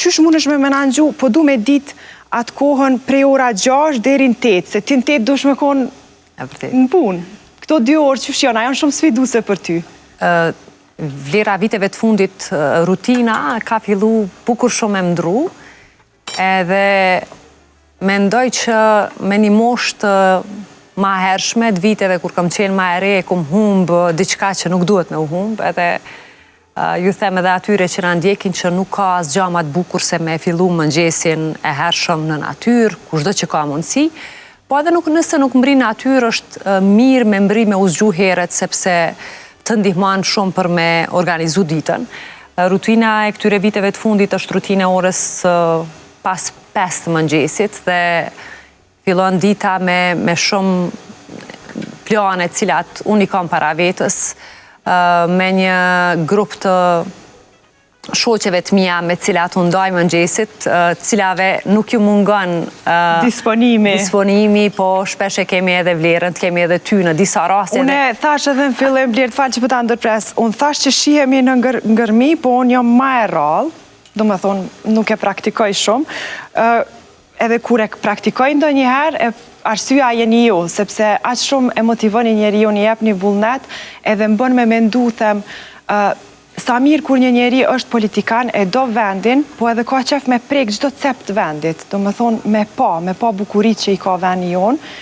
qysh mund është me menagju, po du me dit atë kohën prej ora 6 deri në 8, se ti në 8 dush me konë në punë. Këto 2 orë qysh janë, a janë shumë sfiduse për ty? Vlera viteve të fundit, rutina ka fillu bukur shumë e mdru, edhe mendoj që me një moshë të ma hershme të viteve kur kam qenë ma e re, kum humbë diçka që nuk duhet me u humbë, edhe ju them edhe atyre që na ndjekin që nuk ka asgjë më të bukur se me fillu mëngjesin e hershëm në natyrë, kushdo që ka mundësi, po edhe nëse nuk mbri natyrë është mirë me mbri me uzgju heret sepse të ndihmon shumë për me organizu ditën. Rutina e këtyre viteve të fundit është rutina orës pas 5 të mëngjesit dhe fillon dita me shumë plane cilat unë i kam para vetës, me një grup të shoqeve të mia me cilat unë ndaj mëngjesit, cilave nuk ju mungon disponimi, po shpesh e kemi edhe vlerën, të kemi edhe ty në disa raste. Unë thash edhe në fillim, Blerë, të falë që për ta ndërpres, unë thash që shihemi në ngërmi, po unë jam ma e rallë, do me thonë nuk e praktikoj shumë, edhe kur e praktikoj ndo njëherë, arsyeja jeni ju, sepse aq shumë e motivoni njeri ju, një jep një vullnet, edhe më bën me mendu, them, sa mirë kur një njeri është politikan e do vendin, po edhe ka qef me prek gjdo cep të vendit, do me thonë me pa bukurit që i ka vendi jonë,